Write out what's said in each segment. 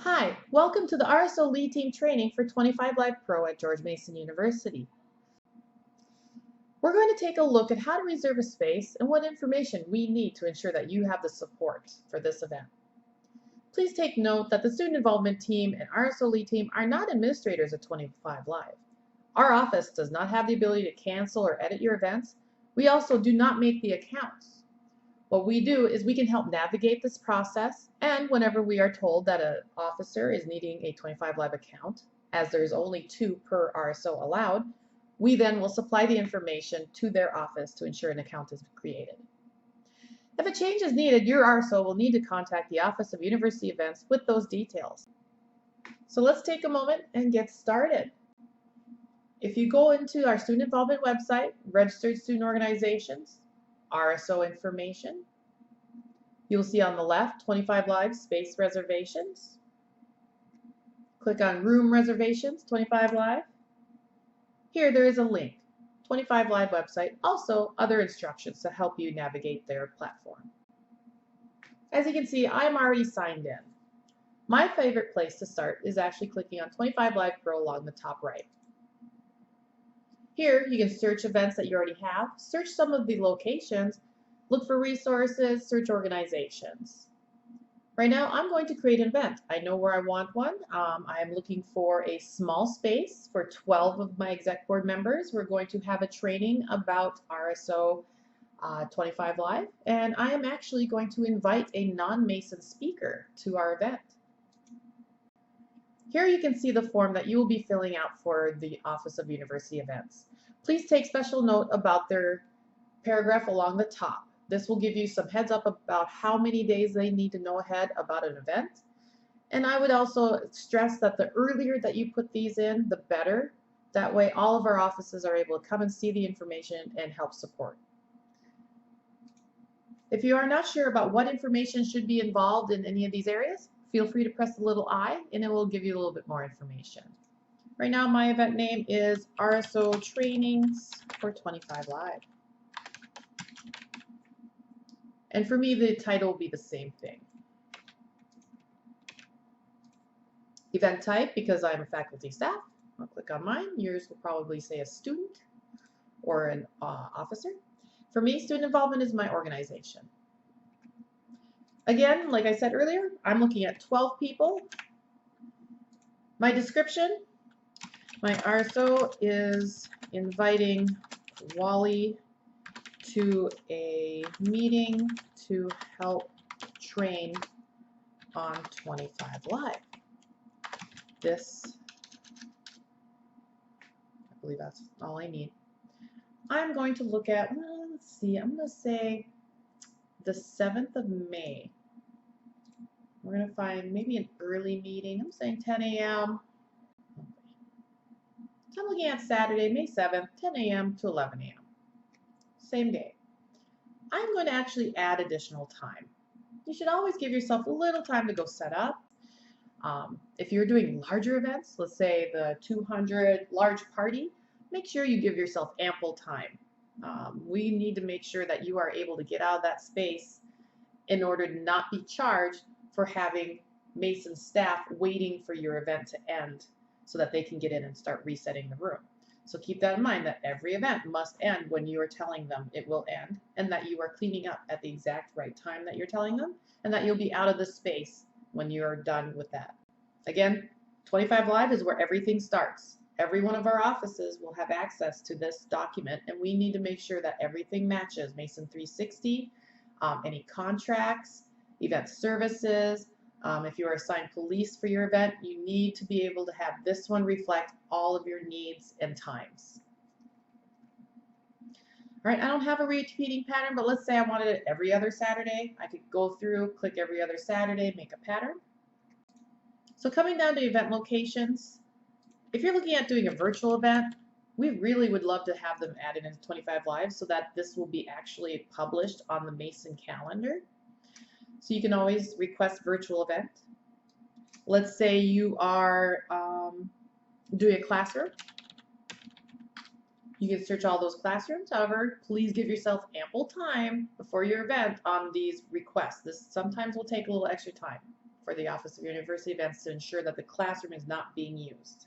Hi, welcome to the RSO Lead Team Training for 25 Live Pro at George Mason University. We're going to take a look at how to reserve a space and what information we need to ensure that you have the support for this event. Please take note that the Student Involvement Team and RSO Lead Team are not administrators at 25 Live. Our office does not have the ability to cancel or edit your events. We also do not make the accounts. What we do is we can help navigate this process, and whenever we are told that an officer is needing a 25 Live account, as there's only 2 per RSO allowed, we then will supply the information to their office to ensure an account is created. If a change is needed, your RSO will need to contact the Office of University Events with those details. So let's take a moment and get started. If you go into our student involvement website, registered student organizations, RSO information, you'll see on the left 25 Live space reservations. Click on room reservations, 25 Live. Here there is a link, 25 Live website, also other instructions to help you navigate their platform. As you can see, I'm already signed in. My favorite place to start is actually clicking on 25 Live Pro along the top right. Here you can search events that you already have, search some of the locations, look for resources, search organizations. Right now I'm going to create an event. I know where I want one. I'm looking for a small space for 12 of my exec board members. We're going to have a training about RSO 25 Live, and I am actually going to invite a non-Mason speaker to our event. Here you can see the form that you will be filling out for the Office of University Events. Please take special note about their paragraph along the top. This will give you some heads up about how many days they need to know ahead about an event. And I would also stress that the earlier that you put these in, the better. That way all of our offices are able to come and see the information and help support. If you are not sure about what information should be involved in any of these areas, feel free to press the little I and it will give you a little bit more information. Right now my event name is RSO Trainings for 25 Live. And for me the title will be the same thing. Event type, because I'm a faculty staff, I'll click on mine. Yours will probably say a student or an officer. For me, student involvement is my organization. Again, like I said earlier, I'm looking at 12 people. My description, my RSO is inviting Wally to a meeting to help train on 25 Live. This, I believe that's all I need. I'm going to look at, let's see, I'm going to say the 7th of May. We're going to find maybe an early meeting. I'm saying 10 a.m. So I'm looking at Saturday, May 7th, 10 a.m. to 11 a.m. Same day. I'm going to actually add additional time. You should always give yourself a little time to go set up. If you're doing larger events, let's say the 200 large party, make sure you give yourself ample time. We need to make sure that you are able to get out of that space in order to not be charged for having Mason staff waiting for your event to end so that they can get in and start resetting the room. So keep that in mind, that every event must end when you are telling them it will end, and that you are cleaning up at the exact right time that you're telling them, and that you'll be out of the space when you are done with that. Again, 25 Live is where everything starts. Every one of our offices will have access to this document, and we need to make sure that everything matches Mason 360, any contracts, event services. If you are assigned police for your event, you need to be able to have this one reflect all of your needs and times. All right, I don't have a repeating pattern, but let's say I wanted it every other Saturday. I could go through, click every other Saturday, make a pattern. So coming down to event locations, if you're looking at doing a virtual event, we really would love to have them added into 25 Live so that this will be actually published on the Mason calendar. So you can always request virtual event. Let's say you are doing a classroom. You can search all those classrooms. However, please give yourself ample time before your event on these requests. This sometimes will take a little extra time for the Office of University Events to ensure that the classroom is not being used.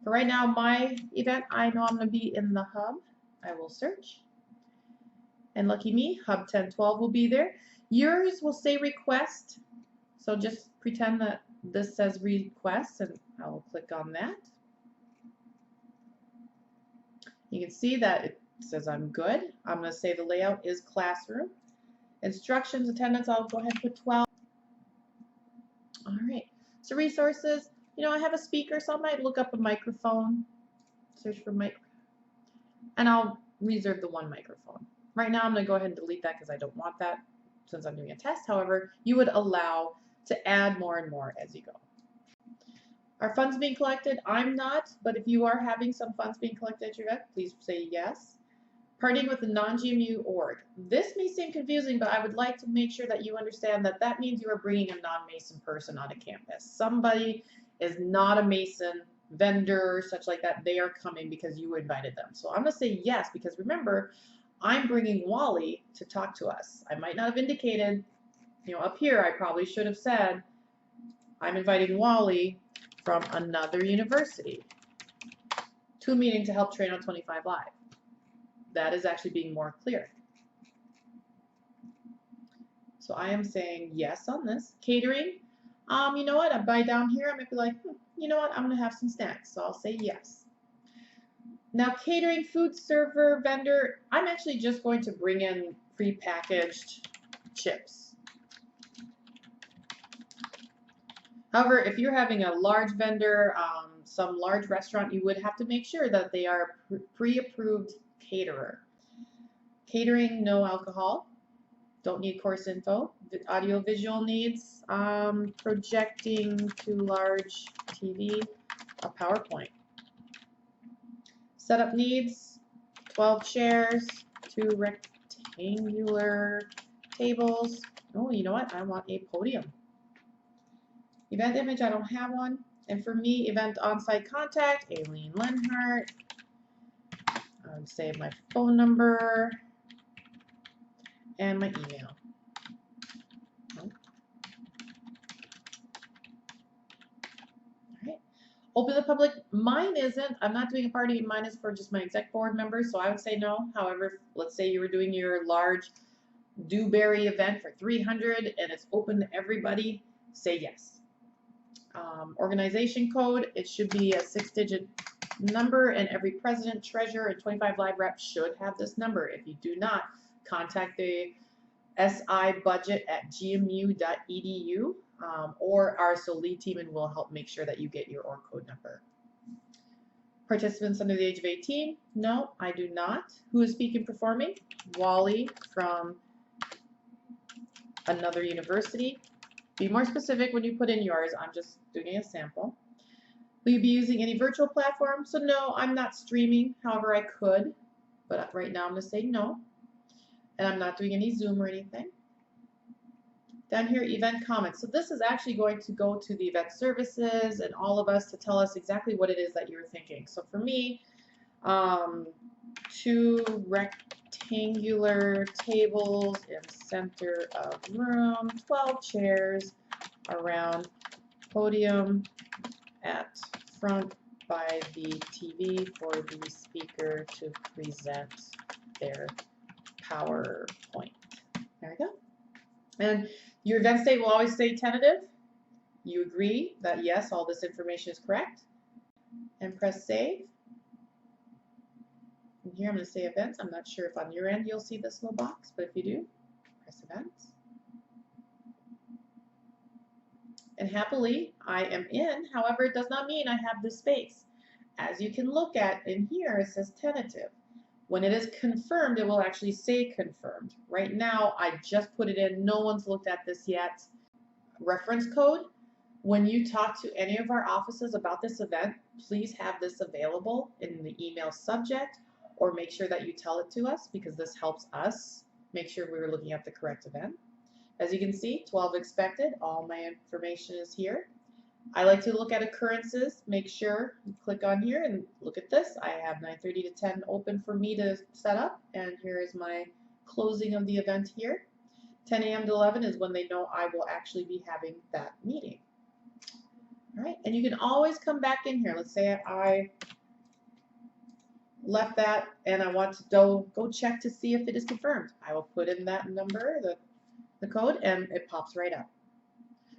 For right now, my event, I know I'm going to be in the hub. I will search. And lucky me, Hub 1012 will be there. Yours will say request. So just pretend that this says request, and I will click on that. You can see that it says I'm good. I'm going to say the layout is classroom. Instructions, attendance, I'll go ahead and put 12. All right. So resources, I have a speaker, so I might look up a microphone, search for mic, and I'll reserve the one microphone. Right now, I'm going to go ahead and delete that because I don't want that since I'm doing a test. However, you would allow to add more and more as you go. Are funds being collected? I'm not, but if you are having some funds being collected at your event, please say yes. Partnering with the non-GMU org. This may seem confusing, but I would like to make sure that you understand that that means you are bringing a non-Mason person onto campus. Somebody is not a Mason, vendor, such like that. They are coming because you invited them. So I'm going to say yes, because remember, I'm bringing Wally to talk to us. I might not have indicated, up here I probably should have said, I'm inviting Wally from another university to a meeting to help train on 25 Live. That is actually being more clear. So I am saying yes on this. Catering, you know what, by down here I might be like, you know what, I'm going to have some snacks, so I'll say yes. Now catering, food server, vendor, I'm actually just going to bring in prepackaged chips. However, if you're having a large vendor, some large restaurant, you would have to make sure that they are pre-approved caterer. Catering, no alcohol. Don't need course info. Audio visual needs, projecting to large TV, a PowerPoint. Setup needs, 12 chairs, 2 rectangular tables. Oh, you know what? I want a podium. Event image, I don't have one. And for me, event on-site contact, Aileen Lenhart. I would say my phone number and my email. Alright. Open the public. Mine isn't. I'm not doing a party. Mine is for just my exec board members, so I would say no. However, let's say you were doing your large Dewberry event for 300 and it's open to everybody, say yes. Organization code, it should be a 6-digit number, and every president, treasurer, and 25 Live rep should have this number. If you do not, contact the sibudget@gmu.edu or RSO lead team, and we'll help make sure that you get your org code number. Participants under the age of 18? No, I do not. Who is speaking performing? Wally from another university. Be more specific when you put in yours. I'm just doing a sample. Will you be using any virtual platform? So no, I'm not streaming. However, I could, but right now I'm going to say no. And I'm not doing any Zoom or anything. Down here, event comments. So this is actually going to go to the event services and all of us to tell us exactly what it is that you're thinking. So for me, 2 rectangular tables in center of room, 12 chairs around podium at front by the TV for the speaker to present their PowerPoint. There we go. And your event state will always say tentative. You agree that yes, all this information is correct. And press save. And here I'm going to say events. I'm not sure if on your end you'll see this little box, but if you do, press events. And happily, I am in. However, it does not mean I have this space. As you can look at in here, it says tentative. When it is confirmed, it will actually say confirmed. Right now, I just put it in. No one's looked at this yet. Reference code. When you talk to any of our offices about this event, please have this available in the email subject, or make sure that you tell it to us, because this helps us make sure we were looking at the correct event. As you can see, 12 expected. All my information is here. I like to look at occurrences. Make sure you click on here and look at this. I have 9:30 to 10 open for me to set up, and here is my closing of the event here. 10 a.m. to 11 is when they know I will actually be having that meeting. All right, and you can always come back in here. Let's say I left that and I want to go check to see if it is confirmed. I will put in that number, the code, and it pops right up.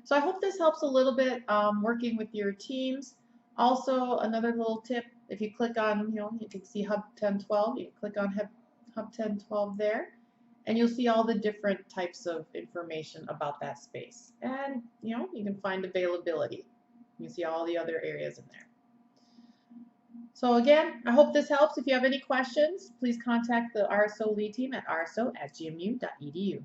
So I hope this helps a little bit working with your teams. Also, another little tip, if you click on, you can see Hub 1012, you can click on Hub 1012 there, and you'll see all the different types of information about that space. And, you can find availability. You can see all the other areas in there. So again, I hope this helps. If you have any questions, please contact the RSO lead team at rso@gmu.edu.